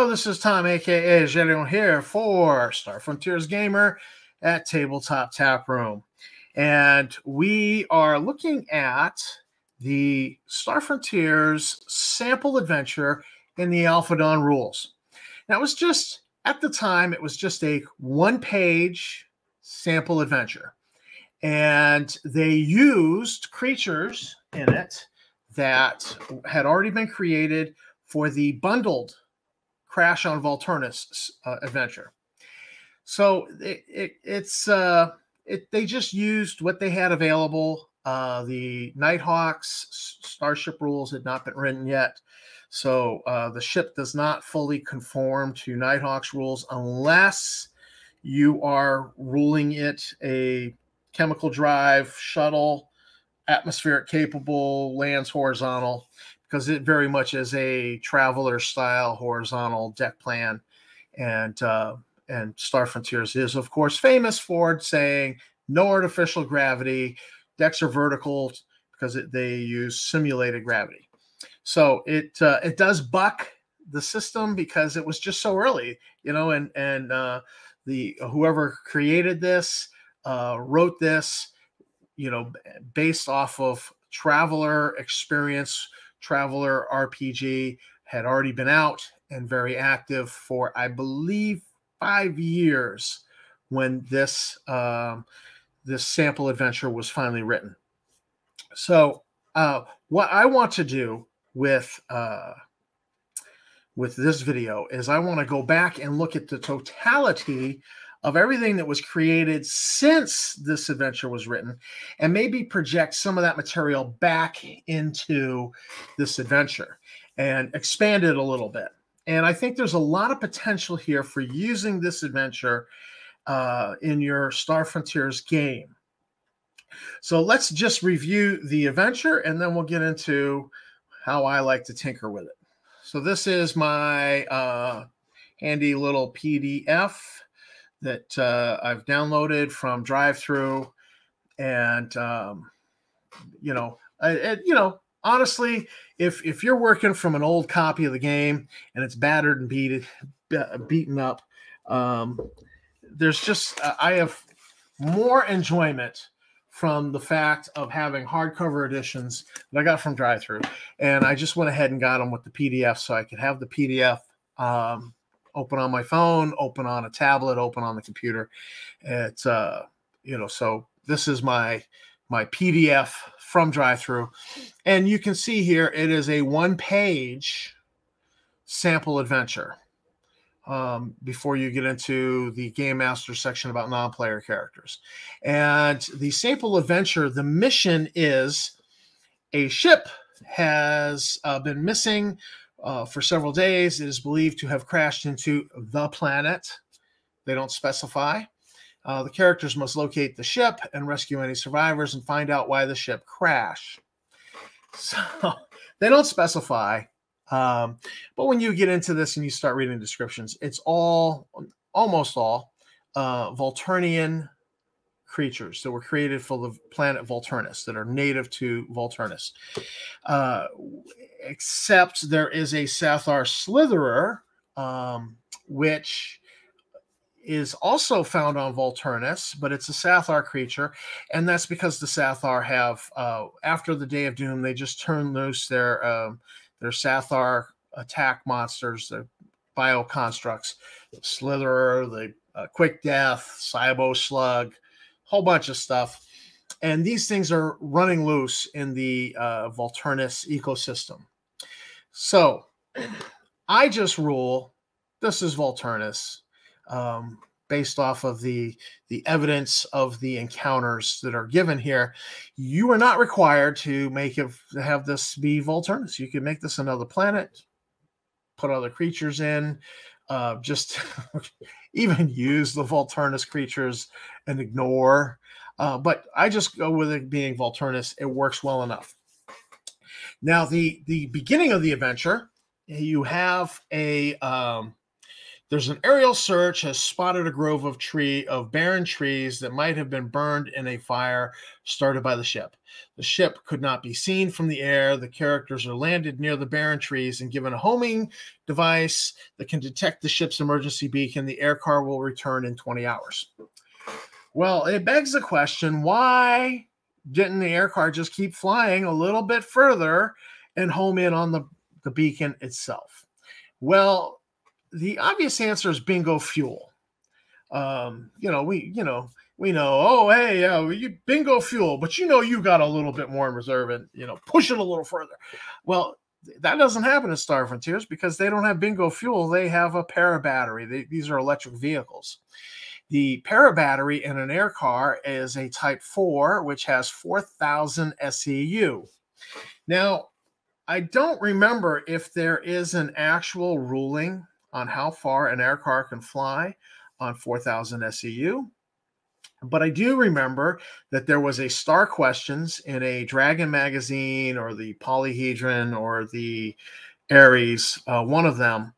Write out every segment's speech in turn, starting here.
Hello, this is Tom, aka Gedeon, here for Star Frontiers Gamer at Tabletop Tap Room. And we are looking at the Star Frontiers sample adventure in the Alpha Dawn rules. Now, it was just, at the time, it was just a one-page sample adventure. And they used creatures in it that had already been created for the bundled Crash on Volturnus adventure. So they just used what they had available. The Nighthawks starship rules had not been written yet. So the ship does not fully conform to Nighthawks rules unless you are ruling it a chemical drive shuttle, atmospheric capable, lands horizontal, because it very much is a traveler style horizontal deck plan. And Star Frontiers is, of course, famous for saying no artificial gravity, decks are vertical because they use simulated gravity. So it does buck the system because it was just so early, you know, and the whoever created this wrote this, you know, based off of Traveler experience. Traveler RPG had already been out and very active for, I believe, 5 years when this this sample adventure was finally written. So what I want to do with this video is I want to go back and look at the totality of everything that was created since this adventure was written and maybe project some of that material back into this adventure and expand it a little bit. And I think there's a lot of potential here for using this adventure in your Star Frontiers game. So let's just review the adventure and then we'll get into how I like to tinker with it. So this is my handy little PDF that I've downloaded from DriveThru, and you know, honestly, if you're working from an old copy of the game and it's battered and beaten up, there's just I have more enjoyment from the fact of having hardcover editions that I got from DriveThru, and I just went ahead and got them with the PDF so I could have the PDF. Open on my phone, open on a tablet, open on the computer. It's you know, so this is my PDF from DriveThru, and you can see here it is a one-page sample adventure. Before you get into the Game Master section about non-player characters, and the sample adventure, the mission is a ship has been missing for several days. It is believed to have crashed into the planet. They don't specify. The characters must locate the ship and rescue any survivors and find out why the ship crashed. So they don't specify. But when you get into this and you start reading descriptions, it's almost all Volturnian creatures that were created for the planet Volturnus, that are native to Volturnus. Except there is a Sathar Slitherer, which is also found on Volturnus, but it's a Sathar creature, and that's because the Sathar have, after the Day of Doom, they just turn loose their Sathar attack monsters, the bioconstructs, the Slitherer, the Quick Death, Cybo Slug, whole bunch of stuff. And these things are running loose in the Volturnus ecosystem. So I just rule this is Volturnus, based off of the evidence of the encounters that are given here. You are not required to have this be Volturnus. You can make this another planet, put other creatures in, just even use the Volturnus creatures and ignore. But I just go with it being Volturnus. It works well enough. Now, the beginning of the adventure, you have a There's an aerial search has spotted a grove of barren trees that might have been burned in a fire started by the ship. The ship could not be seen from the air. The characters are landed near the barren trees and given a homing device that can detect the ship's emergency beacon. The air car will return in 20 hours. Well, it begs the question, why didn't the air car just keep flying a little bit further and home in on the beacon itself? Well, the obvious answer is bingo fuel. We know, oh, hey, you bingo fuel, but you got a little bit more in reserve and, push it a little further. Well, that doesn't happen in Star Frontiers because they don't have bingo fuel. They have a para battery. These are electric vehicles. The para battery in an air car is a Type 4, which has 4,000 SEU. Now, I don't remember if there is an actual ruling on how far an air car can fly on 4,000 SEU. But I do remember that there was a Star Questions in a Dragon magazine or the Polyhedron or the Ares, one of them.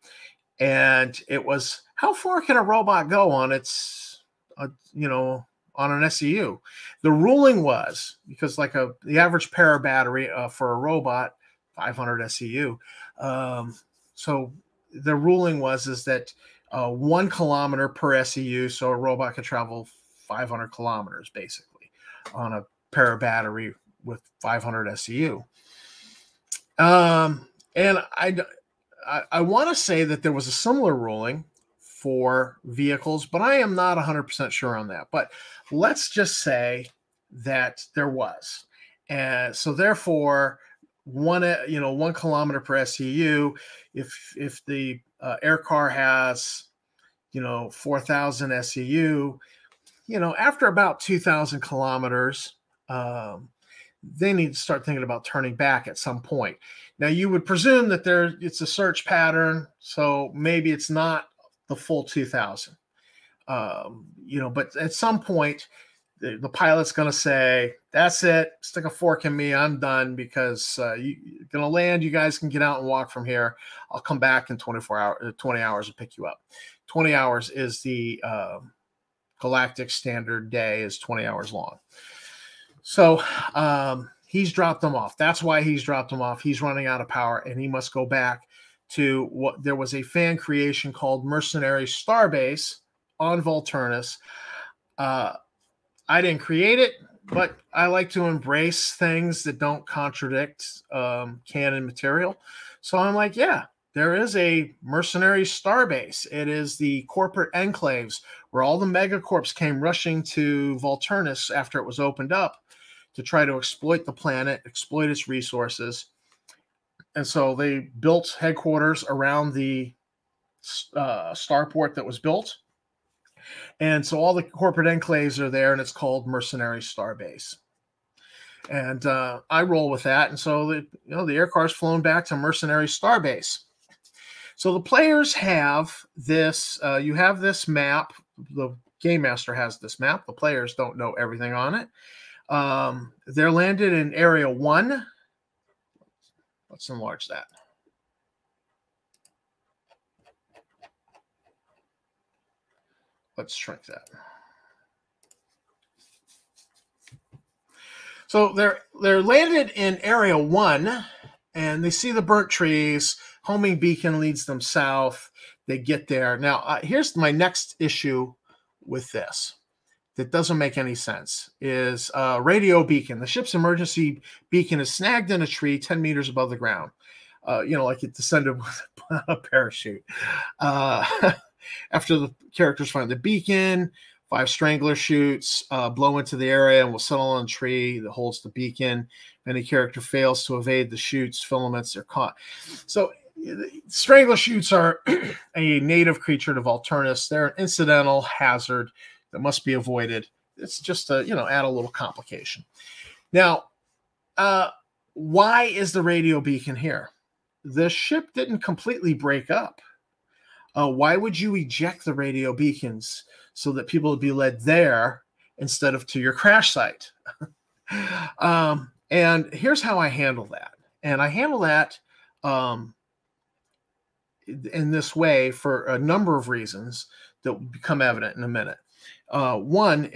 And it was, how far can a robot go on its, on an SEU? The ruling was, because the average para battery for a robot, 500 SEU. So the ruling is that 1 kilometer per SEU, so a robot could travel 500 kilometers basically on a para battery with 500 SEU. And I want to say that there was a similar ruling for vehicles, but I am not 100% sure on that. But let's just say that there was. And so therefore, 1 kilometer per SEU, if the air car has 4,000 SEU, after about 2,000 kilometers, they need to start thinking about turning back at some point. Now, you would presume that it's a search pattern, so maybe it's not the full 2,000. But at some point, the pilot's going to say, that's it, stick a fork in me, I'm done, because you're going to land, you guys can get out and walk from here. I'll come back in 20 hours and pick you up. 20 hours is the galactic standard day, is 20 hours long. So he's dropped them off. That's why he's dropped them off. He's running out of power, and he must go back to what there was a fan creation called Mercenary Starbase on Volturnus. I didn't create it, but I like to embrace things that don't contradict canon material. So I'm like, yeah, there is a Mercenary Starbase. It is the corporate enclaves where all the megacorps came rushing to Volturnus after it was opened up to try to exploit the planet, exploit its resources. And so they built headquarters around the starport that was built. And so all the corporate enclaves are there, and it's called Mercenary Starbase. And I roll with that. And so the air car's flown back to Mercenary Starbase. So the players have this. You have this map. The game master has this map. The players don't know everything on it. They're landed in Area 1. Let's enlarge that. Let's shrink that. So they're landed in Area 1, and they see the burnt trees. Homing beacon leads them south. They get there. Now, here's my next issue with this that doesn't make any sense, is radio beacon. The ship's emergency beacon is snagged in a tree 10 meters above the ground. Like it descended with a parachute. After the characters find the beacon, 5 strangler shoots blow into the area and will settle on a tree that holds the beacon. If any character fails to evade the shoots, filaments are caught. So strangler shoots are a native creature to Volturnus. They're an incidental hazard that must be avoided. It's just to, add a little complication. Now, why is the radio beacon here? The ship didn't completely break up. Why would you eject the radio beacons so that people would be led there instead of to your crash site? And here's how I handle that. And I handle that in this way for a number of reasons that will become evident in a minute. One,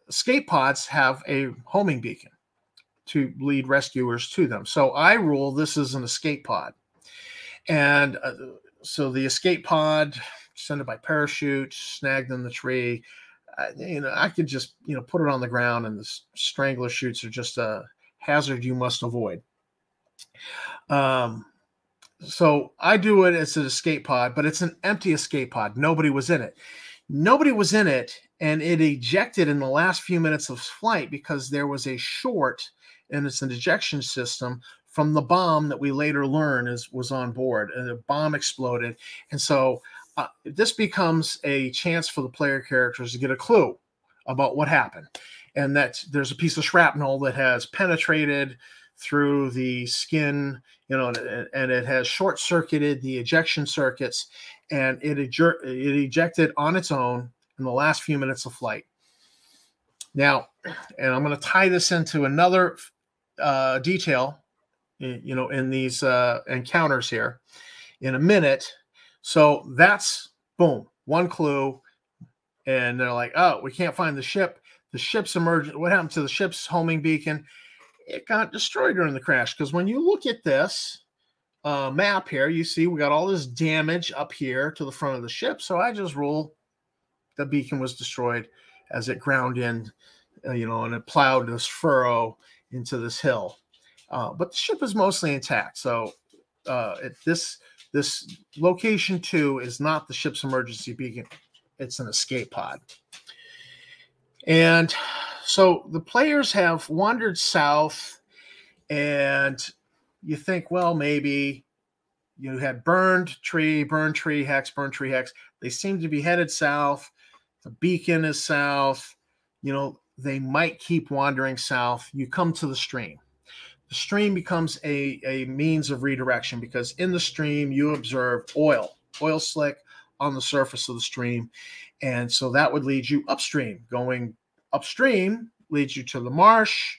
escape pods have a homing beacon to lead rescuers to them. So I rule this is an escape pod. And so the escape pod, sent it by parachute, snagged in the tree. I could just, put it on the ground, and the strangler chutes are just a hazard you must avoid. So I do it as an escape pod, but it's an empty escape pod. Nobody was in it. Nobody was in it, and it ejected in the last few minutes of flight because there was a short in its ejection system from the bomb that we later learn was on board, and the bomb exploded. And so this becomes a chance for the player characters to get a clue about what happened, and that there's a piece of shrapnel that has penetrated through the skin, and it has short-circuited the ejection circuits, and it ejected on its own in the last few minutes of flight. Now, and I'm going to tie this into another detail, in these encounters here in a minute. So that's, boom, one clue. And they're like, oh, we can't find the ship. The ship's emergent. What happened to the ship's homing beacon? It got destroyed during the crash. Because when you look at this map here, you see we got all this damage up here to the front of the ship. So I just rule the beacon was destroyed as it ground in, and it plowed this furrow into this hill. But the ship is mostly intact. So this location 2 is not the ship's emergency beacon. It's an escape pod. And so the players have wandered south, and you think, well, maybe you had burned tree hex. They seem to be headed south. The beacon is south. They might keep wandering south. You come to the stream. The stream becomes a means of redirection, because in the stream you observe oil slick on the surface of the stream. And so that would lead you upstream. Going upstream leads you to the marsh,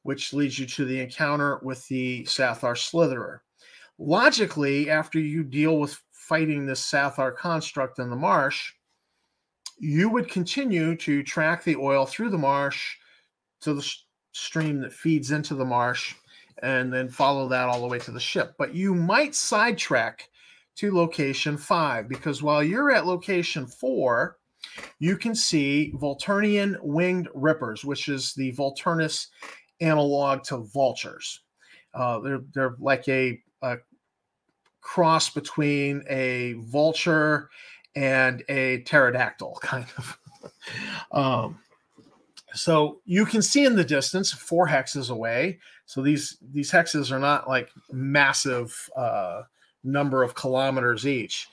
which leads you to the encounter with the Sathar Slitherer. Logically, after you deal with fighting this Sathar construct in the marsh, you would continue to track the oil through the marsh to the stream that feeds into the marsh, and then follow that all the way to the ship. But you might sidetrack to location 5, because while you're at location 4, you can see Volturnian winged rippers, which is the Volturnus analog to vultures. They're like a cross between a vulture and a pterodactyl, kind of. So you can see in the distance 4 hexes away. So these hexes are not like massive number of kilometers each,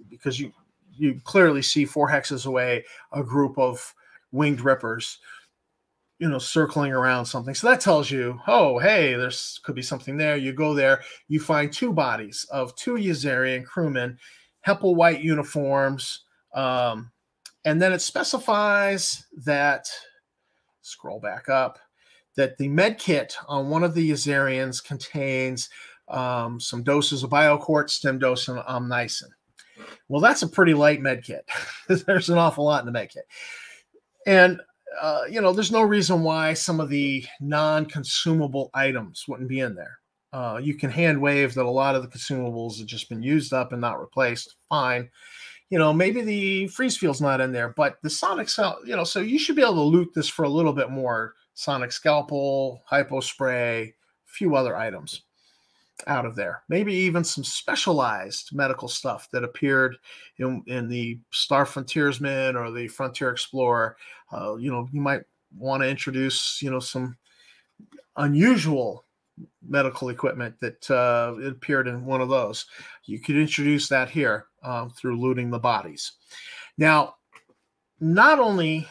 because you clearly see 4 hexes away a group of winged rippers, circling around something. So that tells you, oh, hey, there's could be something there. You go there, you find 2 bodies of 2 Ysarian crewmen, Hempel white uniforms, and then it specifies that, scroll back up, that the med kit on one of the Ysarians contains some doses of BioQuartz, stem dose, and omnicin. Well, that's a pretty light med kit. There's an awful lot in the med kit. And, there's no reason why some of the non-consumable items wouldn't be in there. You can hand wave that a lot of the consumables have just been used up and not replaced. Fine. Maybe the freeze field's not in there, but the sonic, so you should be able to loot this for a little bit more. Sonic scalpel, hypo spray, a few other items out of there. Maybe even some specialized medical stuff that appeared in the Star Frontiersman or the Frontier Explorer. You might want to introduce, some unusual medical equipment that it appeared in one of those. You could introduce that here through looting the bodies. Now, not only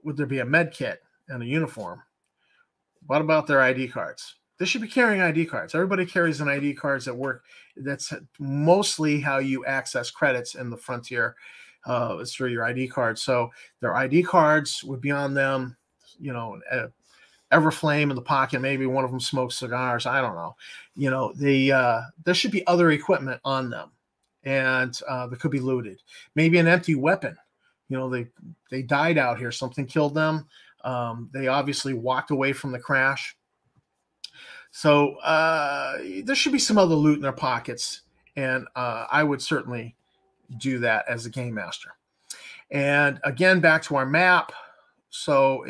would there be a med kit and a uniform, what about their ID cards? They should be carrying ID cards. Everybody carries an ID cards at work. That's mostly how you access credits in the Frontier. It's through your ID card. So their ID cards would be on them, Everflame in the pocket. Maybe one of them smokes cigars. I don't know. There should be other equipment on them. and that could be looted. Maybe an empty weapon. You know, they died out here. Something killed them. They obviously walked away from the crash. So there should be some other loot in their pockets, and I would certainly do that as a game master. And again, back to our map. So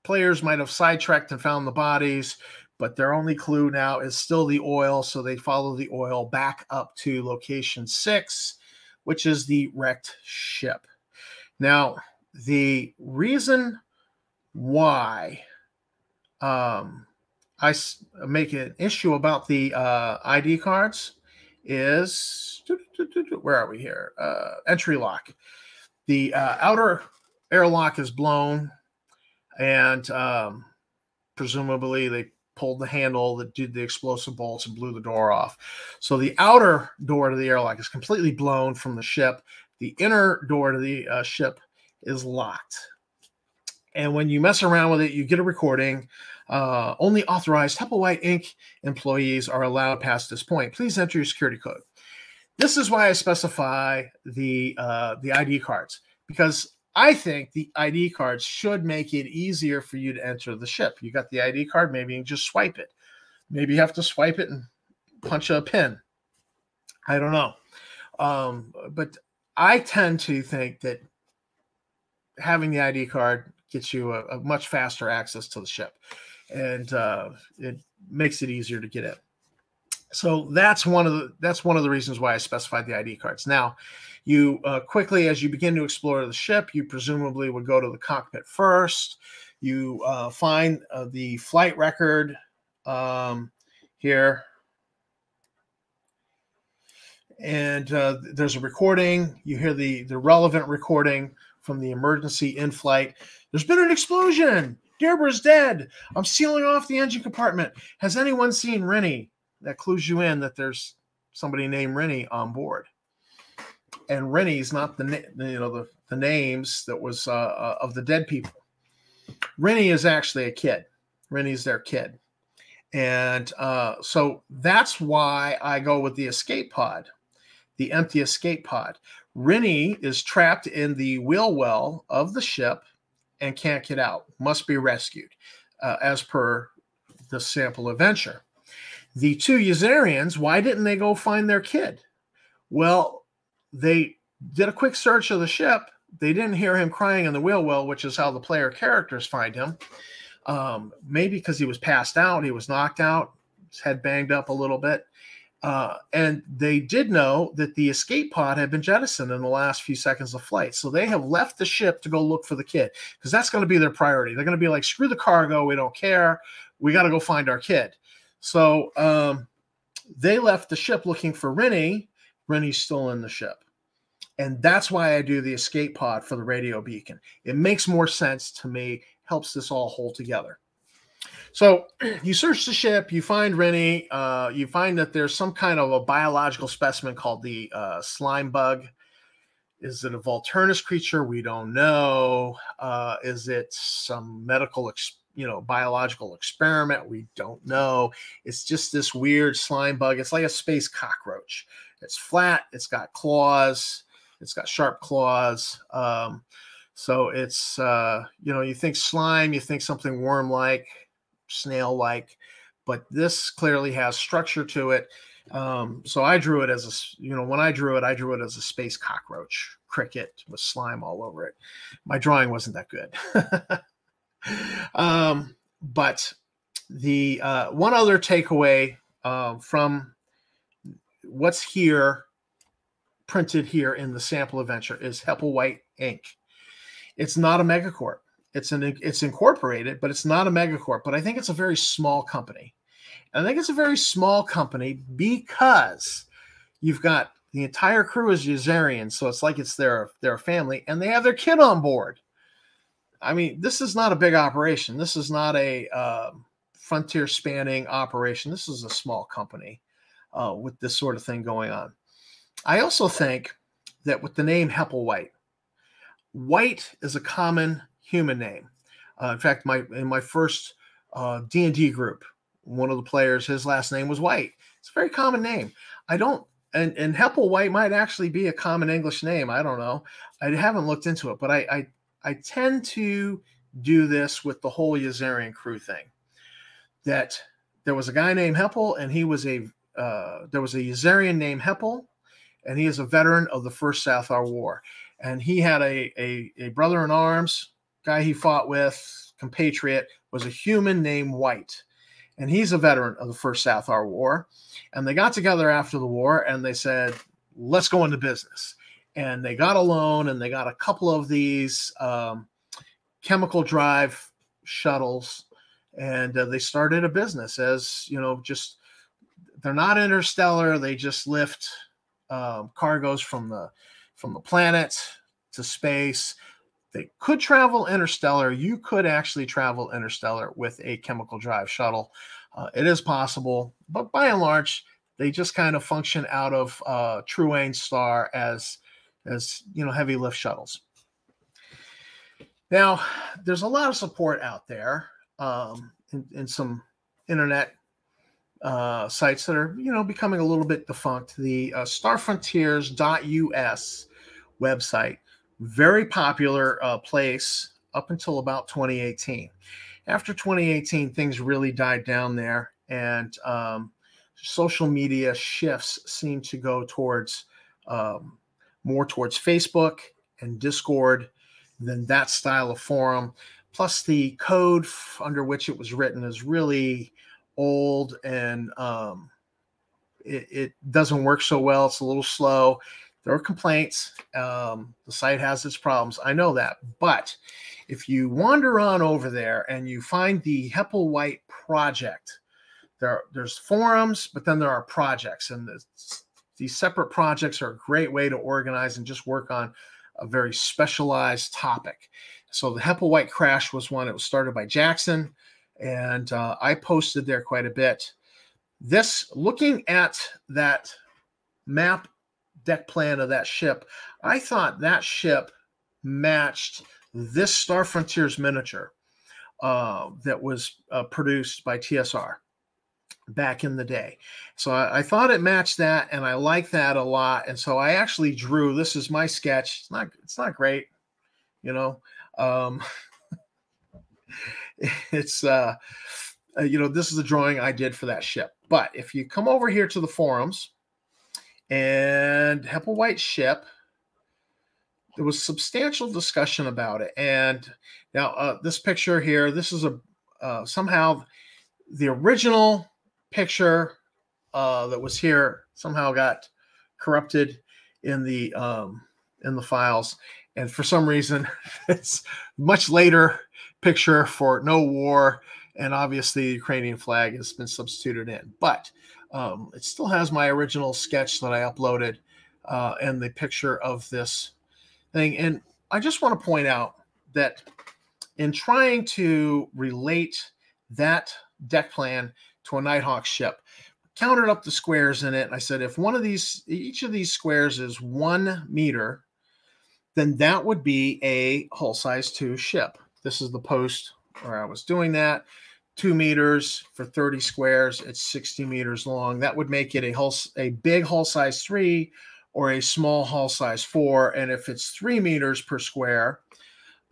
players might have sidetracked and found the bodies, but their only clue now is still the oil. So they follow the oil back up to location 6, which is the wrecked ship. Now, the reason why I make an issue about the ID cards is, where are we here? Entry lock. The outer airlock is blown, and presumably they pulled the handle that did the explosive bolts and blew the door off. So the outer door to the airlock is completely blown from the ship. The inner door to the ship is locked. And when you mess around with it, you get a recording. Only authorized Hepplewhite Inc. employees are allowed past this point. Please enter your security code. This is why I specify the ID cards, because I think the ID cards should make it easier for you to enter the ship. You got the ID card, maybe you can just swipe it. Maybe you have to swipe it and punch a pin. I don't know. But I tend to think that having the ID card gets you a much faster access to the ship, and it makes it easier to get in. So that's one of the reasons why I specified the ID cards. Now, you quickly, as you begin to explore the ship, you presumably would go to the cockpit first. You find the flight record here, and there's a recording. You hear the relevant recording from the emergency in-flight. There's been an explosion. Deirdre's dead. I'm sealing off the engine compartment. Has anyone seen Rennie? That clues you in that there's somebody named Rennie on board. And Rennie's not the names that was of the dead people. Rennie is actually a kid. Rennie's their kid. And so that's why I go with the escape pod, the empty escape pod. Rennie is trapped in the wheel well of the ship and can't get out, must be rescued, as per the sample adventure. The 2 Ysarians, why didn't they go find their kid? Well, they did a quick search of the ship. They didn't hear him crying in the wheel well, which is how the player characters find him. Maybe because he was passed out, he was knocked out, his head banged up a little bit. And they did know that the escape pod had been jettisoned in the last few seconds of flight. So they have left the ship to go look for the kid, because that's going to be their priority. They're going to be like, screw the cargo. We don't care. We got to go find our kid. So they left the ship looking for Rennie. Rennie's still in the ship. And that's why I do the escape pod for the radio beacon. It makes more sense to me, helps this all hold together. So you search the ship, you find Rennie, you find that there's some kind of a biological specimen called the slime bug. Is it a Volturnus creature? We don't know. Is it some medical biological experiment? We don't know. It's just this weird slime bug. It's like a space cockroach. It's flat. It's got claws. It's got sharp claws. So it's, you think slime, you think something worm-like, snail-like, but this clearly has structure to it. So I drew it as when I drew it as a space cockroach cricket with slime all over it. My drawing wasn't that good. But the one other takeaway from what's here, printed here in the sample adventure, is Hepplewhite Inc. It's not a megacorp. It's incorporated, but it's not a megacorp. But I think it's a very small company. And I think it's a very small company because you've got the entire crew is Ysarian, so it's like it's their family, and they have their kid on board. I mean, this is not a big operation. This is not a frontier spanning operation. This is a small company with this sort of thing going on. I also think that with the name Hepplewhite, White is a common human name. In fact, in my first D&D group, one of the players, his last name was White. It's a very common name. I don't and Hepplewhite might actually be a common English name. I don't know. I haven't looked into it, but I tend to do this with the whole Yazarian crew thing. That there was a guy named Heppel, and he was there was a Yazarian named Heppel, and he is a veteran of the First Southar War. And he had a brother in arms, guy he fought with, compatriot, was a human named White. And he's a veteran of the First Southar War. And they got together after the war and they said, let's go into business. And they got a loan and they got a couple of these chemical drive shuttles. And they started a business as, just, they're not interstellar. They just lift cargoes from the planet to space. They could travel interstellar. You could actually travel interstellar with a chemical drive shuttle. It is possible, but by and large, they just kind of function out of True Wayne Star as heavy lift shuttles. Now, there's a lot of support out there in some internet sites that are becoming a little bit defunct. The starfrontiers.us website, very popular place up until about 2018. After 2018, things really died down there, and social media shifts seem to go towards more towards Facebook and Discord than that style of forum. Plus, the code under which it was written is really old, and it doesn't work so well. It's a little slow. There are complaints. The site has its problems. I know that. But if you wander on over there and you find the Hepplewhite project, there's forums, but then there are projects. And these separate projects are a great way to organize and just work on a very specialized topic. So the Hepplewhite crash was one. It was started by Jackson, and I posted there quite a bit. Looking at that map deck plan of that ship, I thought that ship matched this Star Frontiers miniature that was produced by TSR back in the day. So I thought it matched that, and I like that a lot. And so I actually drew, this is my sketch. It's not great, it's this is a drawing I did for that ship. But if you come over here to the forums and Hepplewhite ship, there was substantial discussion about it. And now this picture here, this is somehow the original picture that was here somehow got corrupted in the files, and for some reason it's much later picture for no war, and obviously the Ukrainian flag has been substituted in, but it still has my original sketch that I uploaded and the picture of this thing. And I just want to point out that in trying to relate that deck plan to a Nighthawk ship, counted up the squares in it, and I said, if each of these squares is 1 meter, then that would be a hull size 2 ship. This is the post where I was doing that. 2 meters for 30 squares. It's 60 meters long. That would make it a big hull size 3 or a small hull size 4. And if it's 3 meters per square,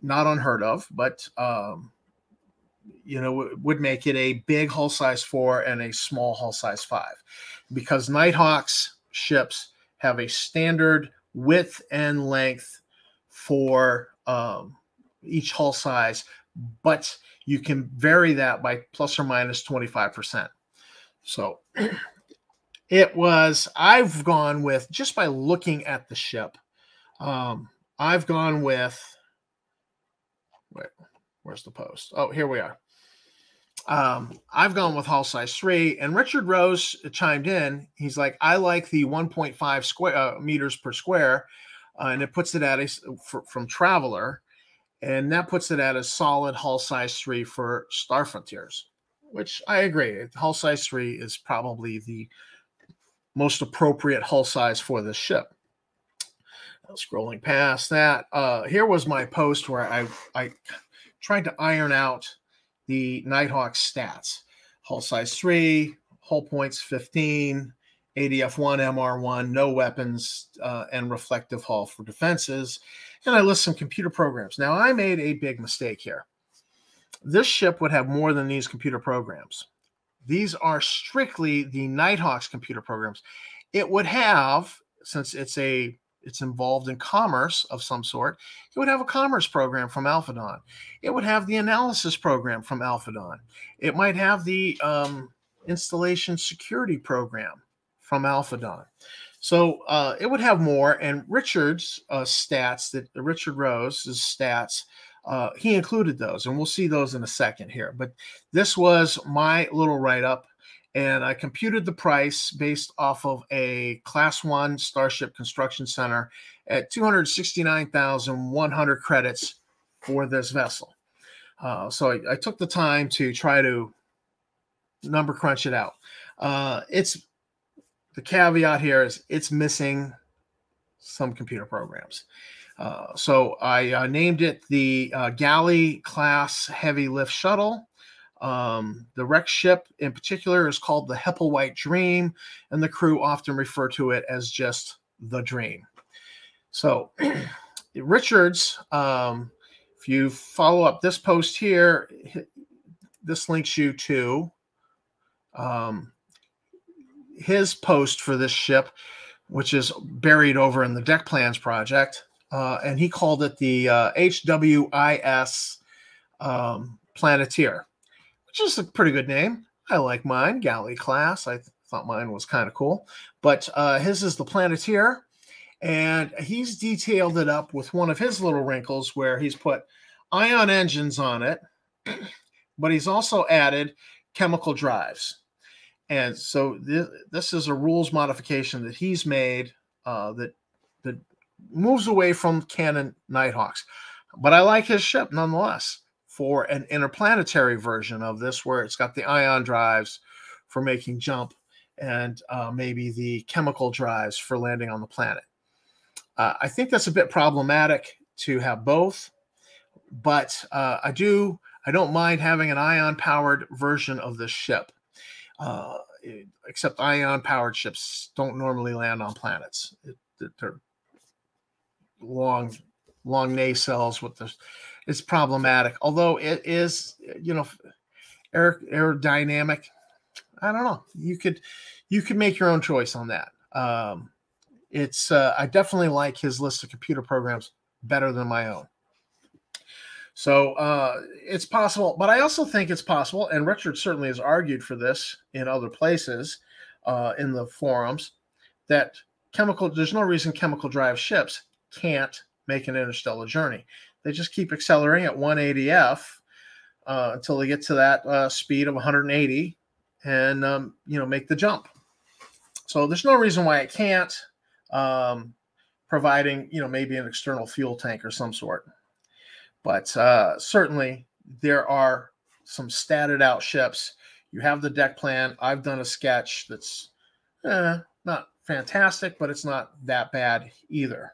not unheard of, but it would make it a big hull size 4 and a small hull size 5, because Nighthawks ships have a standard width and length for each hull size, but you can vary that by plus or minus 25%. So I've gone with, just by looking at the ship, I've gone with, where's the post? Oh, here we are. I've gone with hull size 3, and Richard Rose chimed in. He's like, I like the 1.5 meters per square, and it puts it at from Traveler, and that puts it at a solid hull size 3 for Star Frontiers, which I agree. Hull size 3 is probably the most appropriate hull size for this ship. Scrolling past that, here was my post where I tried to iron out the Nighthawk stats. Hull size 3, hull points 15, ADF-1, MR-1, no weapons, and reflective hull for defenses. And I list some computer programs. Now, I made a big mistake here. This ship would have more than these computer programs. These are strictly the Nighthawk's computer programs. It would have, since it's involved in commerce of some sort, it would have a commerce program from Alpha Dawn. It would have the analysis program from Alpha Dawn. It might have the installation security program from Alpha Dawn. So it would have more. And Richard's stats, that Richard Rose's stats, he included those, and we'll see those in a second here. But this was my little write-up, and I computed the price based off of a Class 1 Starship Construction Center at 269,100 credits for this vessel. So I took the time to try to number crunch it out. The caveat here is it's missing some computer programs. So I named it the Galley class heavy lift shuttle. The wreck ship in particular is called the Hepplewhite Dream, and the crew often refer to it as just the Dream. So Richards, if you follow up this post here, this links you to his post for this ship, which is buried over in the Deck Plans project. And he called it the HWIS Planeteer, which is a pretty good name. I like mine, Galley class. I thought mine was kind of cool. But his is the Planeteer, and he's detailed it up with one of his little wrinkles where he's put ion engines on it, but he's also added chemical drives. And so this is a rules modification that he's made that moves away from canon Nighthawks. But I like his ship nonetheless for an interplanetary version of this, where it's got the ion drives for making jump and maybe the chemical drives for landing on the planet. I think that's a bit problematic to have both, but I don't mind having an ion-powered version of this ship. Except ion-powered ships don't normally land on planets. They're long nacelles with this. It's problematic, although it is, aerodynamic. I don't know. You could make your own choice on that. I definitely like his list of computer programs better than my own. So it's possible, but I also think it's possible, and Richard certainly has argued for this in other places in the forums, that there's no reason chemical drive ships can't make an interstellar journey. They just keep accelerating at 180 F until they get to that speed of 180 and, make the jump. So there's no reason why it can't, providing, maybe an external fuel tank or some sort. But certainly there are some statted out ships. You have the deck plan. I've done a sketch that's not fantastic, but it's not that bad either.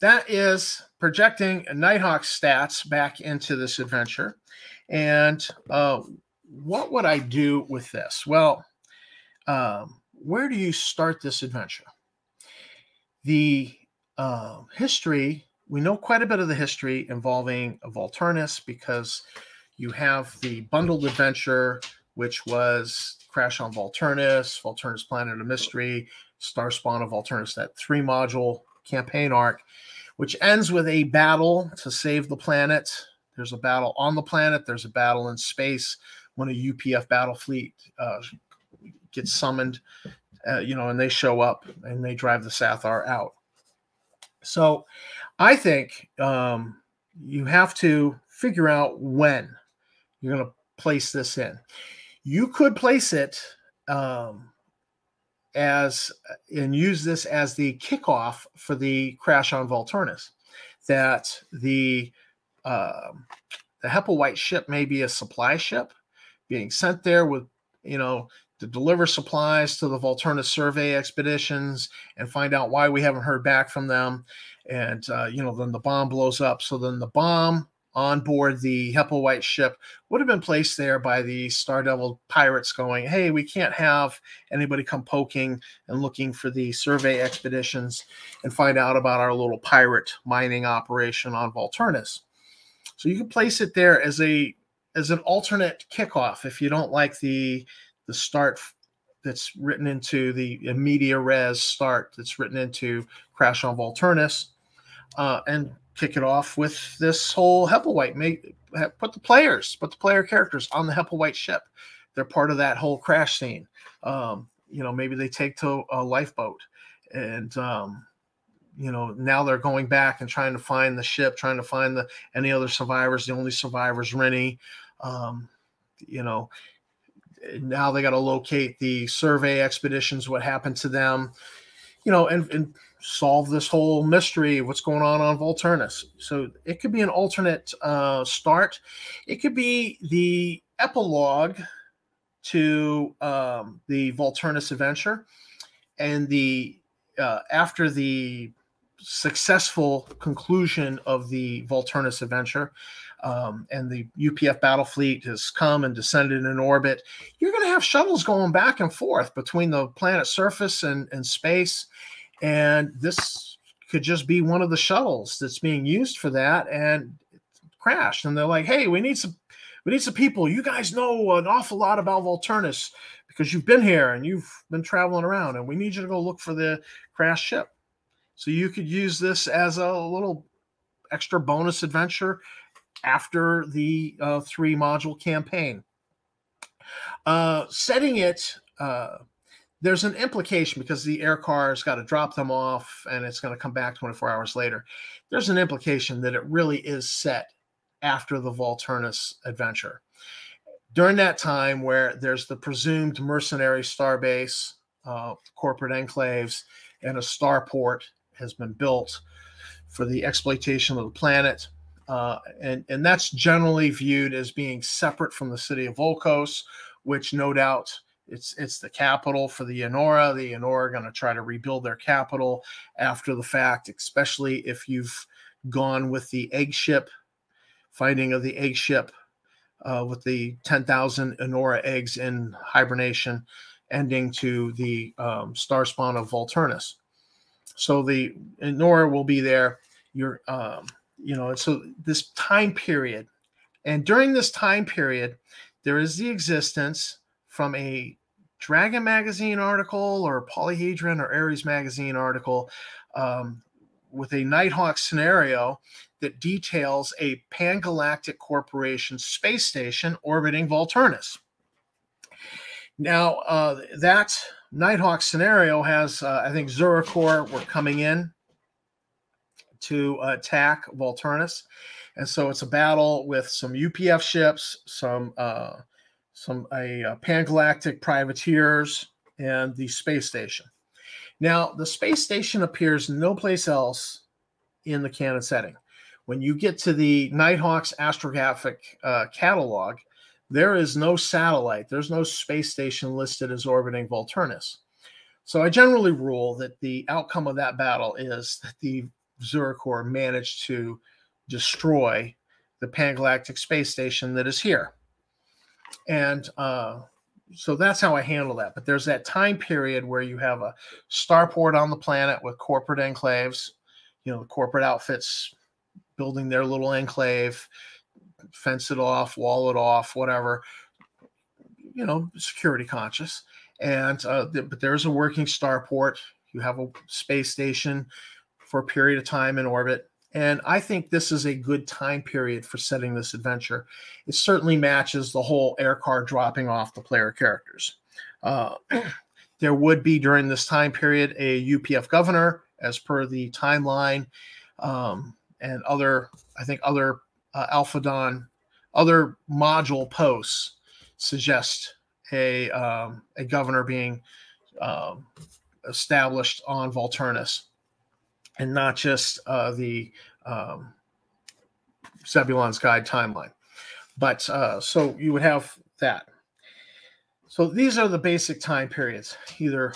That is projecting Nighthawk stats back into this adventure. And what would I do with this? Well, where do you start this adventure? The history, we know quite a bit of the history involving Volturnus, because you have the bundled adventure, which was Crash on Volturnus, Volturnus Planet of Mystery, Starspawn of Volturnus, that 3-module campaign arc, which ends with a battle to save the planet. There's a battle on the planet. There's a battle in space when a UPF battle fleet gets summoned, and they show up and they drive the Sathar out. So I think you have to figure out when you're going to place this in. You could place it and use this as the kickoff for the Crash on Volturnus, that the Hepplewhite ship may be a supply ship being sent there with, to deliver supplies to the Volturnus survey expeditions and find out why we haven't heard back from them. And, then the bomb blows up. So then the bomb on board the Hepplewhite ship would have been placed there by the Star Devil pirates going, hey, we can't have anybody come poking and looking for the survey expeditions and find out about our little pirate mining operation on Volturnus. So you can place it there as an alternate kickoff if you don't like the start that's written into the media res start that's written into Crash on Volturnus, and kick it off with this whole Hepplewhite. Put the player characters on the Hepplewhite ship. They're part of that whole crash scene. Maybe they take to a lifeboat, and now they're going back and trying to find the ship, trying to find any other survivors. The only survivors, Rennie. Now they got to locate the survey expeditions, what happened to them, and solve this whole mystery of what's going on Volturnus. So it could be an alternate start. It could be the epilogue to the Volturnus adventure, and after the successful conclusion of the Volturnus adventure, and the UPF battle fleet has come and descended in orbit, you're going to have shuttles going back and forth between the planet's surface and space. And this could just be one of the shuttles that's being used for that, and it crashed. And they're like, hey, we need some people. You guys know an awful lot about Volturnus because you've been here and you've been traveling around, and we need you to go look for the crashed ship. So you could use this as a little extra bonus adventure after the 3-module campaign. Setting it, there's an implication because the air car's got to drop them off and it's going to come back 24 hours later. There's an implication that it really is set after the Volturnus adventure. During that time where there's the presumed mercenary starbase, corporate enclaves, and a starport has been built for the exploitation of the planet. And that's generally viewed as being separate from the city of Volkos, which no doubt it's the capital for the Yenora. The Yenora are going to try to rebuild their capital after the fact, especially if you've gone with the egg ship, finding of the egg ship with the 10,000 Yenora eggs in hibernation, ending to the star spawn of Volturnus. So the Yenora will be there. So this time period, and during this time period, there is the existence from a Dragon Magazine article or Polyhedron or Ares Magazine article with a Nighthawk scenario that details a Pangalactic Corporation space station orbiting Volturnus. Now, that Nighthawk scenario has, I think, Zurikor were coming in to attack Volturnus. And so it's a battle with some UPF ships, some Pangalactic privateers, and the space station. Now, the space station appears no place else in the canon setting. When you get to the Nighthawk's astrographic catalog, there is no satellite. There's no space station listed as orbiting Volturnus. So I generally rule that the outcome of that battle is that the Zurikor managed to destroy the Pangalactic space station that is here. And so that's how I handle that. But there's that time period where you have a starport on the planet with corporate enclaves, the corporate outfits building their little enclave, fence it off, wall it off, whatever, security conscious. And but there's a working starport. You have a space station for a period of time in orbit. And I think this is a good time period for setting this adventure. It certainly matches the whole air car dropping off the player characters. There would be, during this time period, a UPF governor, as per the timeline, and other Alpha Dawn, other module posts suggest a governor being established on Volturnus, and not just the Zebulon's Guide timeline. But so you would have that. So these are the basic time periods, either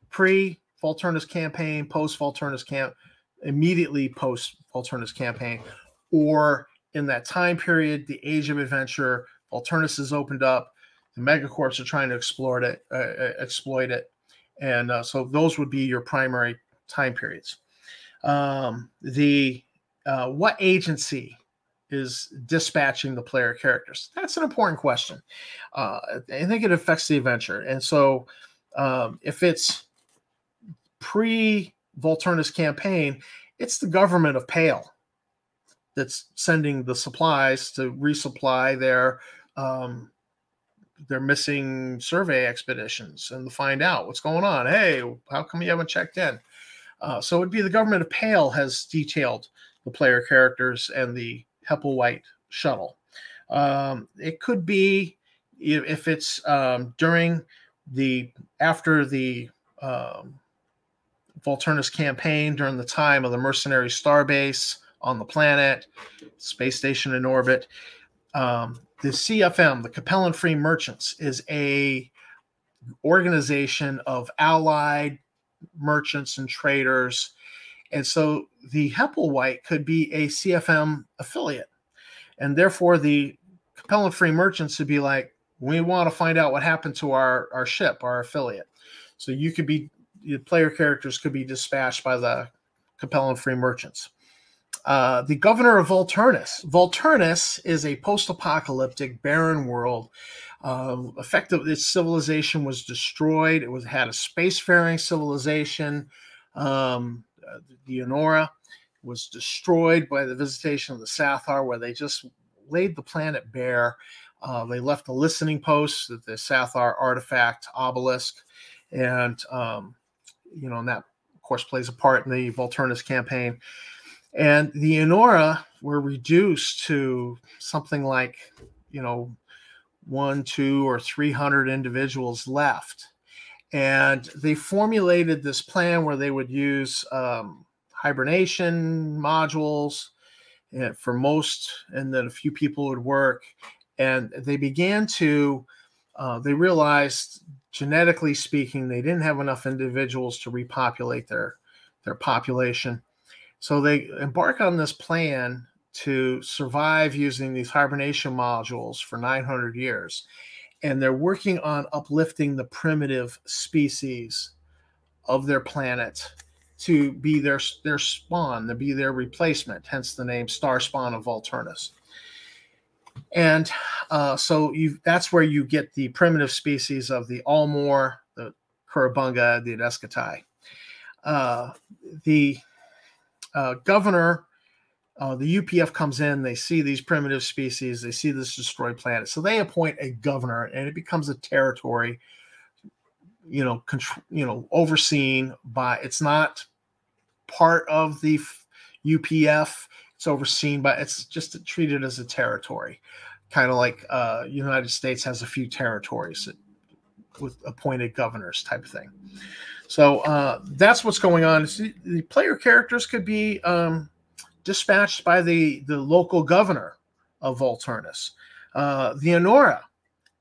pre-Volturnus campaign, post-Volturnus immediately post-Volturnus campaign, or in that time period, the age of adventure, Volturnus has opened up. The megacorps are trying to exploit it, and so those would be your primary time periods. What agency is dispatching the player characters? That's an important question. I think it affects the adventure, and so if it's pre-Volturnus campaign, it's the government of Pale that's sending the supplies to resupply their missing survey expeditions and to find out what's going on. Hey, how come you haven't checked in? So it'd be the government of Pale has detailed the player characters and the Hepplewhite shuttle. It could be if it's after the Volturnus campaign, during the time of the mercenary starbase on the planet, space station in orbit. The CFM, the Capellan Free Merchants, is a organization of allied merchants and traders. And so the Hepplewhite could be a CFM affiliate. And therefore the Capellan Free Merchants would be like, we want to find out what happened to our ship, our affiliate. So your player characters could be dispatched by the Capellan Free Merchants. The governor of Volturnus. Volturnus is a post-apocalyptic barren world. Effectively, its civilization was destroyed. It had a spacefaring civilization. The Enora was destroyed by the visitation of the Sathar, where they just laid the planet bare. They left a listening post at the Sathar artifact obelisk, and and that, of course, plays a part in the Volturnus campaign. And the Enora were reduced to something like, 1, 2, or 300 individuals left. And they formulated this plan where they would use hibernation modules for most, and then a few people would work. And they began to, they realized, genetically speaking, they didn't have enough individuals to repopulate their population. So they embark on this plan to survive using these hibernation modules for 900 years. And they're working on uplifting the primitive species of their planet to be their spawn, to be their replacement, hence the name Star Spawn of Volturnus. And so that's where you get the primitive species of the Almor, the Kurabunga, the Adescatai. The governor, the UPF comes in, they see these primitive species, they see this destroyed planet. So they appoint a governor, and it becomes a territory, overseen by, it's not part of the UPF, it's overseen by, it's just treated as a territory, kind of like United States has a few territories with appointed governors type of thing. So that's what's going on. The player characters could be dispatched by the local governor of Volturnus. The Enora,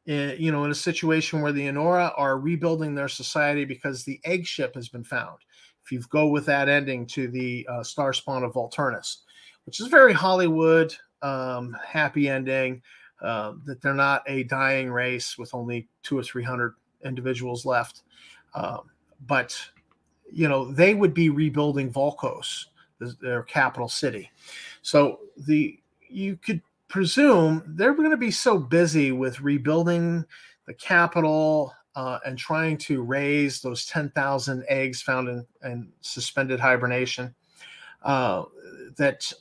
in a situation where the Enora are rebuilding their society because the egg ship has been found. If you go with that ending to the Star Spawn of Volturnus, which is very Hollywood, happy ending, that they're not a dying race with only 200 or 300 individuals left. But they would be rebuilding Volcos, their capital city. So you could presume they're going to be so busy with rebuilding the capital and trying to raise those 10,000 eggs found in suspended hibernation that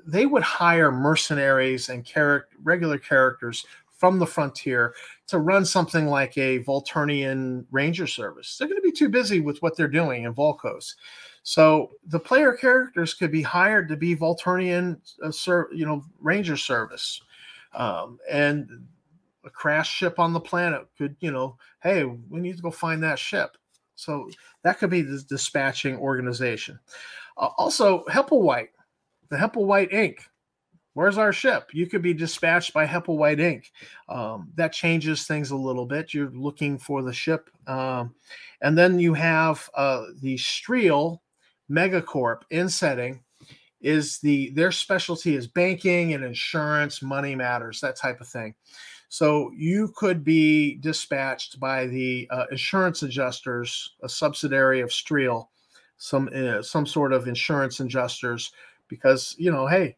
they would hire mercenaries and regular characters from the frontier to run something like a Volturnian ranger service. They're going to be too busy with what they're doing in Volcos. So the player characters could be hired to be Volturnian, ranger service. And a crashed ship on the planet could, hey, we need to go find that ship. So that could be the dispatching organization. Also, Hepplewhite, the Hepplewhite Inc. Where's our ship? You could be dispatched by Hepplewhite Inc. That changes things a little bit. You're looking for the ship. And then you have the Streel Megacorp in setting is their specialty is banking and insurance, money matters, that type of thing. So you could be dispatched by the insurance adjusters, a subsidiary of Streel, some sort of insurance adjusters, because hey,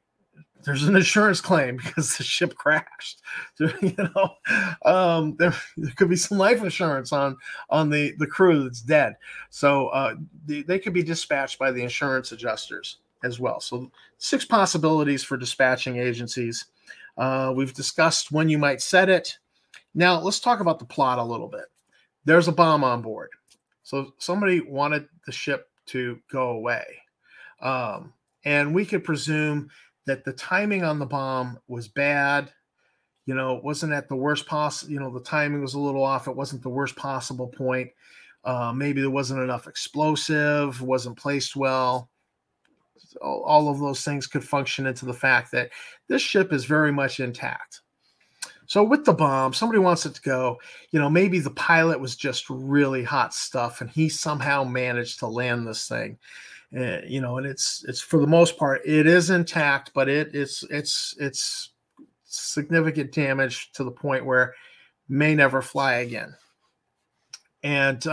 there's an insurance claim because the ship crashed. There could be some life insurance on the crew that's dead. So they could be dispatched by the insurance adjusters as well. So 6 possibilities for dispatching agencies. We've discussed when you might set it. Now let's talk about the plot a little bit. There's a bomb on board. So somebody wanted the ship to go away. And we could presume that the timing on the bomb was bad. It wasn't at the worst possible, the timing was a little off. It wasn't the worst possible point. Maybe there wasn't enough explosive, wasn't placed well. All of those things could function into the fact that this ship is very much intact. So with the bomb, somebody wants it to go, maybe the pilot was just really hot stuff and he somehow managed to land this thing. And it's for the most part, it is intact, but it's significant damage to the point where may never fly again. And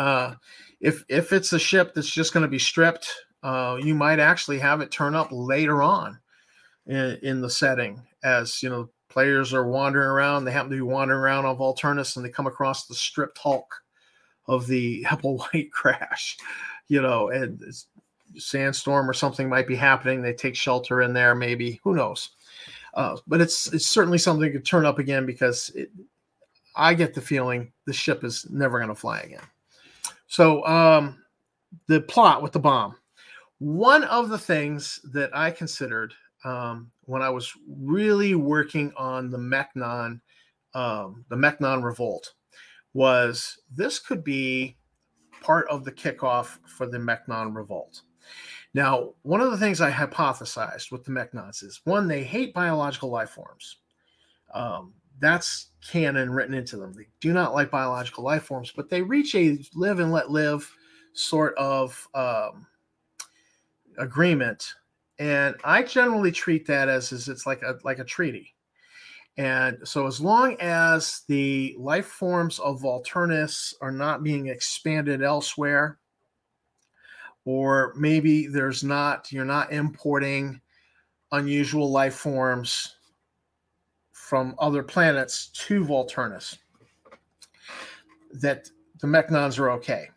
if it's a ship that's just going to be stripped, you might actually have it turn up later on in the setting, as players are wandering around. They happen to be wandering around on Volturnus, and they come across the stripped hulk of the Hepplewhite crash, and it's sandstorm or something might be happening. They take shelter in there, maybe, who knows? But it's certainly something that could turn up again, because I get the feeling the ship is never going to fly again. So the plot with the bomb. One of the things that I considered when I was really working on the Meknon revolt was this could be part of the kickoff for the Meknon revolt. Now, one of the things I hypothesized with the Meknons is, one, they hate biological life forms. That's canon written into them. They do not like biological life forms, but they reach a live and let live sort of agreement. And I generally treat that as it's like a treaty. And so as long as the life forms of Volturnus are not being expanded elsewhere, or maybe you're not importing unusual life forms from other planets to Volturnus, that the Meknons are okay.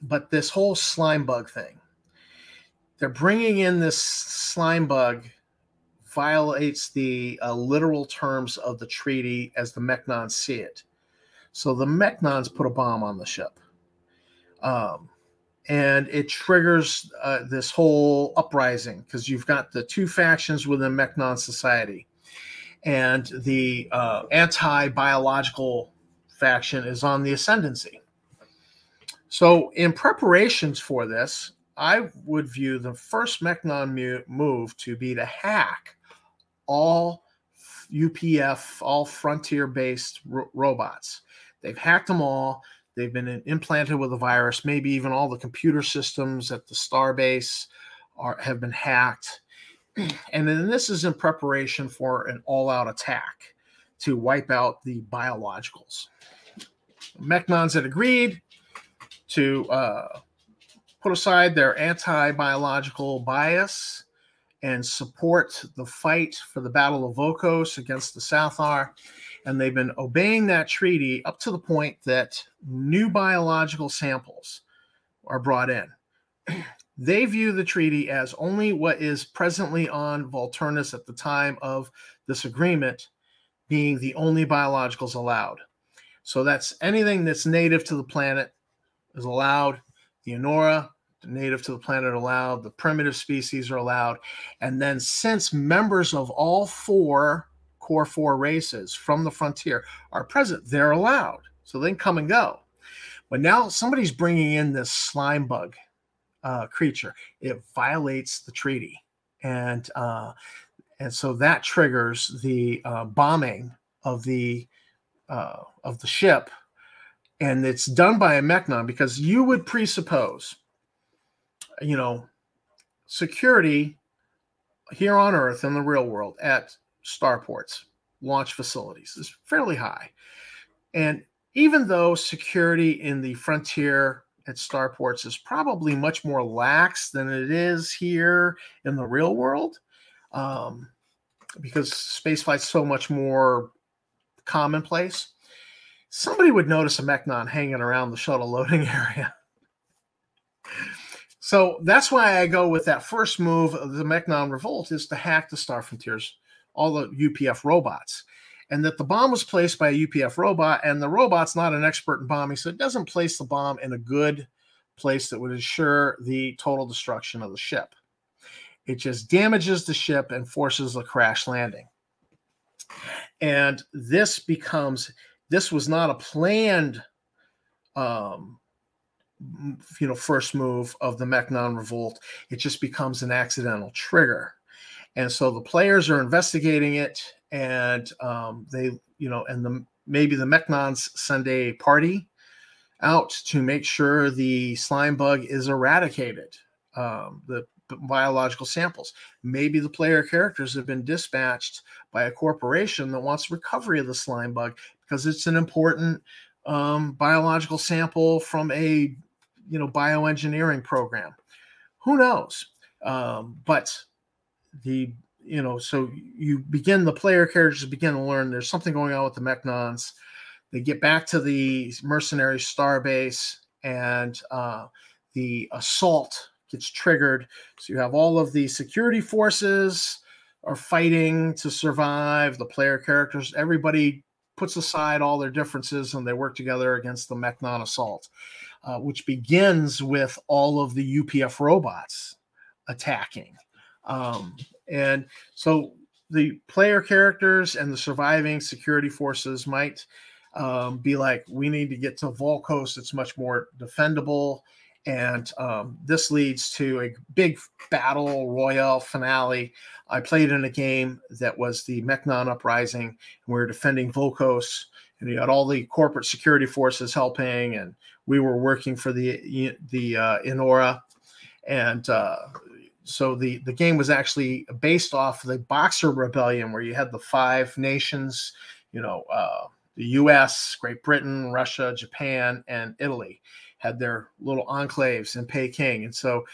But this whole slime bug thing, they're bringing in this slime bug, violates the literal terms of the treaty as the Meknons see it. So the Meknons put a bomb on the ship. And it triggers this whole uprising, because you've got the 2 factions within Meknon society. And the anti-biological faction is on the ascendancy. So in preparations for this, I would view the first Meknon move to be to hack all UPF, all frontier-based robots. They've hacked them all. They've been implanted with a virus. Maybe even all the computer systems at the Starbase have been hacked. And then this is in preparation for an all-out attack to wipe out the biologicals. Meknons had agreed to put aside their anti-biological bias and support the fight for the Battle of Vokos against the Southar. And they've been obeying that treaty up to the point that new biological samples are brought in. They view the treaty as only what is presently on Volturnus at the time of this agreement being the only biologicals allowed. So that's anything that's native to the planet is allowed. The Enora, native to the planet, allowed. The primitive species are allowed. And then, since members of all 4 core 4 races from the frontier are present, they're allowed. So they can come and go. But now somebody's bringing in this slime bug creature. It violates the treaty. And so that triggers the bombing of the ship. And it's done by a Meknon, because you would presuppose, security here on Earth in the real world at starports, launch facilities, is fairly high. And even though security in the frontier at starports is probably much more lax than it is here in the real world, because spaceflight's so much more commonplace, somebody would notice a Mechnon hanging around the shuttle loading area. So that's why I go with that first move of the Mechnon revolt, is to hack the Star Frontiers, all the UPF robots. And that the bomb was placed by a UPF robot, and the robot's not an expert in bombing, so it doesn't place the bomb in a good place that would ensure the total destruction of the ship. It just damages the ship and forces a crash landing. And this was not a planned first move of the Mechnon revolt. It just becomes an accidental trigger. And so the players are investigating it, and maybe the Mechnons send a party out to make sure the slime bug is eradicated, the biological samples. Maybe the player characters have been dispatched by a corporation that wants recovery of the slime bug because it's an important biological sample from a bioengineering program. Who knows? But so the player characters begin to learn there's something going on with the Mechnons. They get back to the mercenary starbase, and the assault gets triggered. So you have all of the security forces are fighting to survive. The player characters, everybody puts aside all their differences and they work together against the Mechnon assault, which begins with all of the UPF robots attacking. And so the player characters and the surviving security forces might be like, we need to get to Volkos. It's much more defendable. And this leads to a big battle royale finale. I played in a game that was the Mechnon Uprising, and we were defending Volkos, and you had all the corporate security forces helping, and we were working for the Inora. And so the game was actually based off the Boxer Rebellion, where you had the 5 nations, the U.S., Great Britain, Russia, Japan, and Italy had their little enclaves in Peking. And so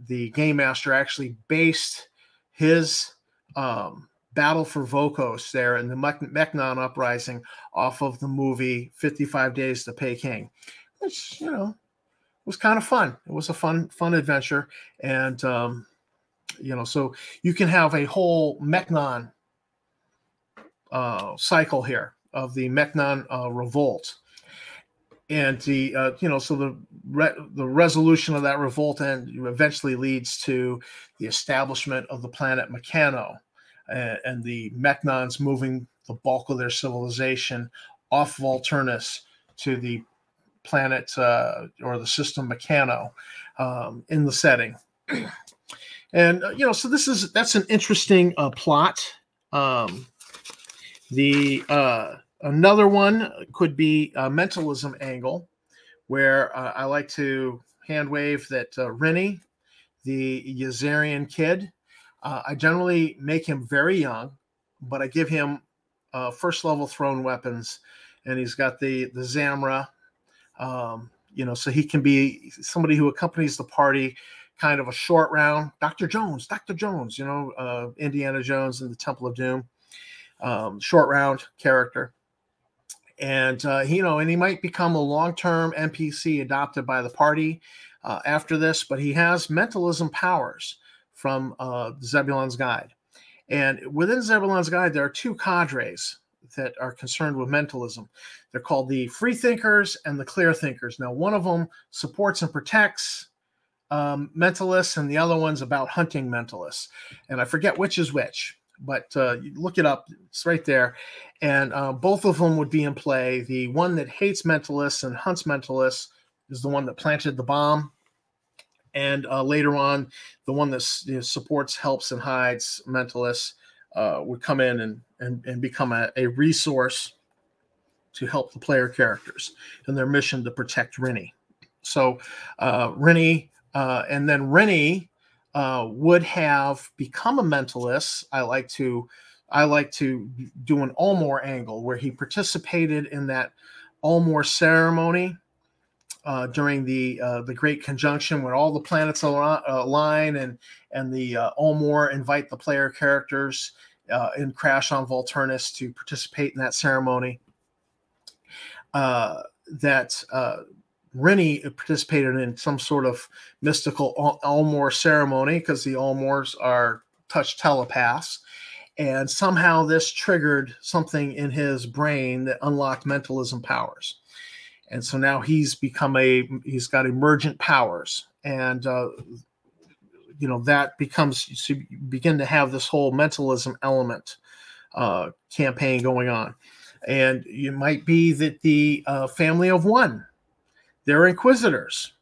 the game master actually based his battle for Volkos there in the Mechnon Uprising off of the movie 55 Days to Peking, which, was kind of fun. It was a fun adventure. And, so you can have a whole Mechnon cycle here of the Mechnon revolt. And the resolution of that revolt eventually leads to the establishment of the planet Meccano, and the Mechnons moving the bulk of their civilization off of Alternus to the planet or the system Meccano in the setting. And so that's an interesting plot. Another one could be a mentalism angle, where I like to hand wave that Rennie, the Yazarian kid, I generally make him very young, but I give him first level thrown weapons, and he's got the Zamra, so he can be somebody who accompanies the party, kind of a short round, Dr. Jones, Indiana Jones and the Temple of Doom, short round character. And he might become a long-term NPC adopted by the party after this, but he has mentalism powers from Zebulon's Guide. And within Zebulon's Guide, there are 2 cadres that are concerned with mentalism. They're called the Free Thinkers and the Clear Thinkers. Now, one of them supports and protects mentalists, and the other one's about hunting mentalists. And I forget which is which, but you look it up. It's right there. And both of them would be in play. The one that hates mentalists and hunts mentalists is the one that planted the bomb. And later on, the one that supports, helps, and hides mentalists would come in and become a resource to help the player characters in their mission to protect Rennie. So Rennie, and then Rennie would have become a mentalist. I like to do an Ulmor angle where he participated in that Ulmor ceremony during the Great Conjunction, when all the planets align and the Ulmor invite the player characters in Crash on Volturnus to participate in that ceremony. Rennie participated in some sort of mystical Ulmor ceremony because the Ulmors are touch telepaths. And somehow this triggered something in his brain that unlocked mentalism powers. And so now he's got emergent powers. And, that becomes, you begin to have this whole mentalism element campaign going on. And it might be that the family of one, their inquisitors,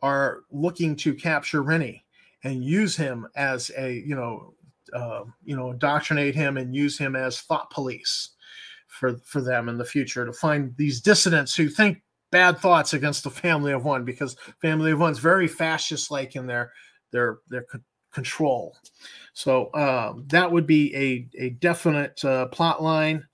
are looking to capture Rennie and use him as indoctrinate him and use him as thought police for them in the future, to find these dissidents who think bad thoughts against the family of one, because family of one's very fascist-like in their control. So that would be a definite plot line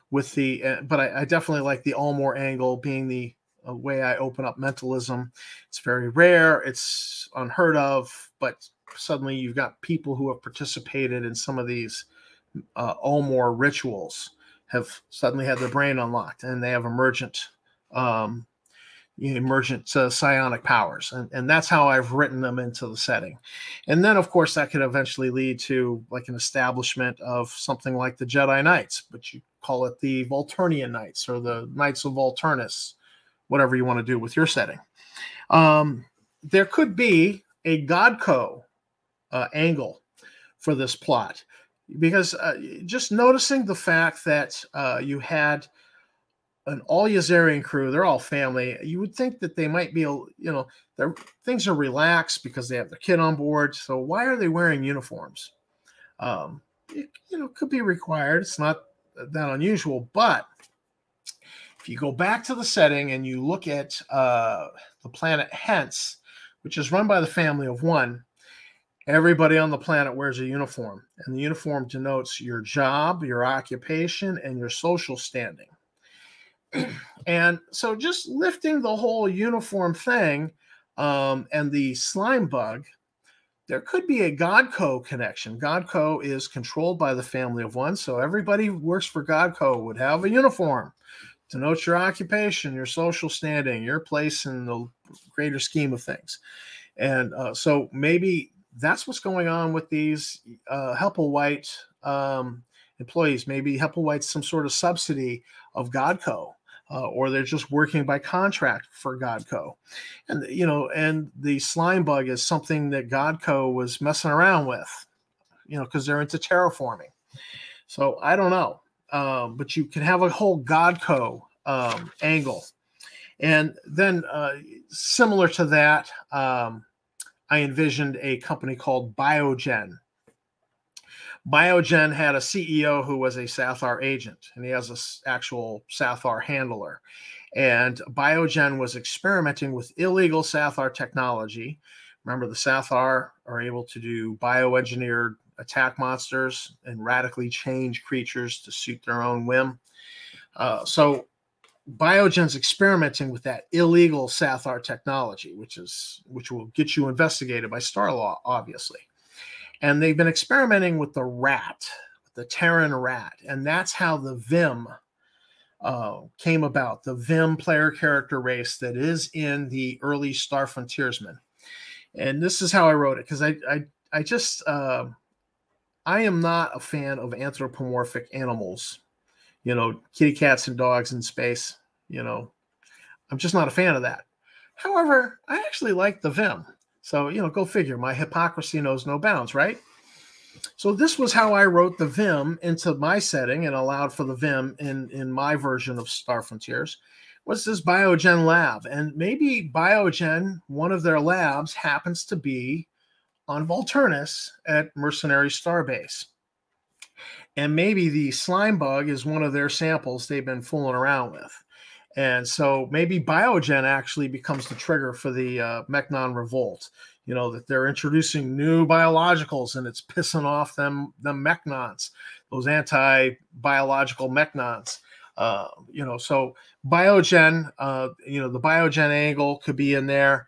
with the. But I definitely like the Ulmor angle being the way I open up mentalism. It's very rare. It's unheard of, but suddenly you've got people who have participated in some of these Ulmor rituals have suddenly had their brain unlocked, and they have emergent psionic powers, and that's how I've written them into the setting. And then, of course, that could eventually lead to like an establishment of something like the Jedi Knights, but you call it the Volturnian Knights or the Knights of Volturnus, whatever you want to do with your setting. There could be a Godco angle for this plot, because just noticing the fact that you had an all Yazarian crew, they're all family. You would think that they might be, their things are relaxed because they have their kid on board. So why are they wearing uniforms? It could be required. It's not that unusual, but if you go back to the setting and you look at the planet Hence, which is run by the family of one, everybody on the planet wears a uniform, and the uniform denotes your job, your occupation, and your social standing. And so just lifting the whole uniform thing and the slime bug, there could be a Godco connection. Godco is controlled by the family of one, so everybody who works for Godco would have a uniform, denotes your occupation, your social standing, your place in the greater scheme of things. And so maybe that's what's going on with these Hepplewhite employees. Maybe Hepplewhite's some sort of subsidy of Godco, or they're just working by contract for Godco. And, and the slime bug is something that Godco was messing around with, because they're into terraforming. So I don't know. But you can have a whole Godco angle. And then similar to that, I envisioned a company called Biogen. Biogen had a CEO who was a Sathar agent, and he has an actual Sathar handler. And Biogen was experimenting with illegal Sathar technology. Remember, the Sathar are able to do bioengineered attack monsters and radically change creatures to suit their own whim. So Biogen's experimenting with that illegal Sathar technology, which will get you investigated by Starlaw, obviously. And they've been experimenting with the rat, the Terran rat, and that's how the Vim came about. The Vim player character race that is in the early Star Frontiersmen. And this is how I wrote it, because I am not a fan of anthropomorphic animals, kitty cats and dogs in space. I'm just not a fan of that. However, I actually like the Vim. So, go figure. My hypocrisy knows no bounds, right? So this was how I wrote the Vim into my setting and allowed for the Vim in my version of Star Frontiers. Was this Biogen lab? And maybe Biogen, one of their labs, happens to be on Volturnus at Mercenary Starbase. And maybe the slime bug is one of their samples they've been fooling around with. And so maybe Biogen actually becomes the trigger for the Mechnon revolt. You know, that they're introducing new biologicals and it's pissing off them Mechnons, those anti-biological Mechnons. You know, so Biogen, you know, the Biogen angle could be in there.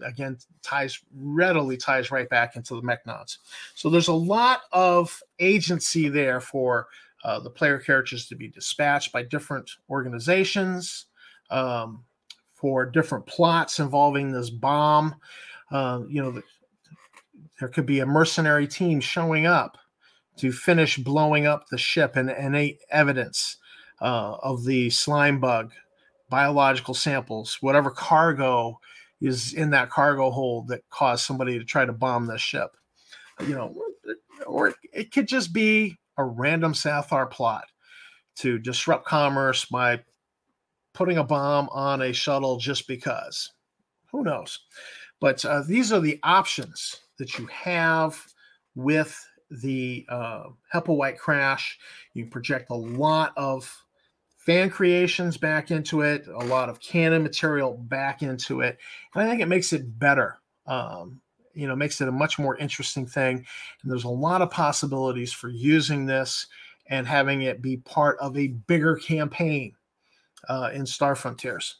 Again, readily ties right back into the Mechnons. So there's a lot of agency there for the player characters to be dispatched by different organizations for different plots involving this bomb. You know, there could be a mercenary team showing up to finish blowing up the ship and any evidence of the slime bug, biological samples, whatever cargo is in that cargo hold that caused somebody to try to bomb this ship. You know, or it could just be a random Sathar plot to disrupt commerce by putting a bomb on a shuttle just because. Who knows? But these are the options that you have with the Hepplewhite Crash. You project a lot of fan creations back into it, a lot of canon material back into it, and I think it makes it better. You know, makes it a much more interesting thing. And there's a lot of possibilities for using this and having it be part of a bigger campaign in Star Frontiers.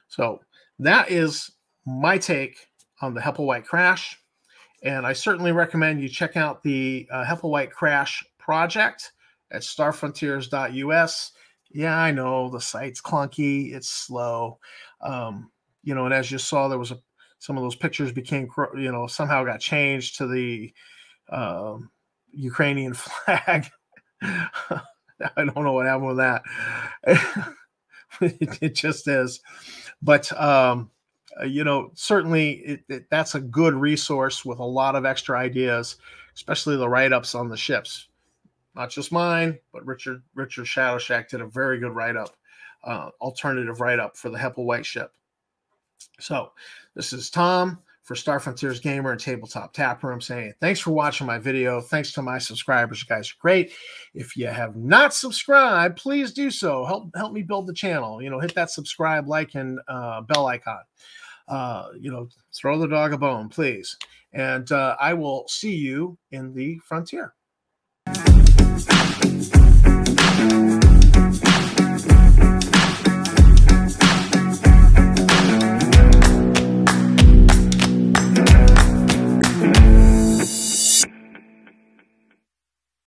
So that is my take on the Hepplewhite Crash. And I certainly recommend you check out the Hepplewhite Crash project at starfrontiers.us. Yeah, I know the site's clunky. It's slow. You know, and as you saw, there was some of those pictures became, you know, somehow got changed to the Ukrainian flag. I don't know what happened with that. It just is. But, you know, certainly that's a good resource with a lot of extra ideas, especially the write-ups on the ships. Not just mine, but Richard Shadowshack did a very good write-up, alternative write-up for the Hepplewhite ship. So this is Tom for Star Frontiers Gamer and Tabletop Taproom saying thanks for watching my video. Thanks to my subscribers. You guys are great. If you have not subscribed, please do so. Help me build the channel. You know, hit that subscribe, like, and bell icon. You know, throw the dog a bone, please. And I will see you in the frontier.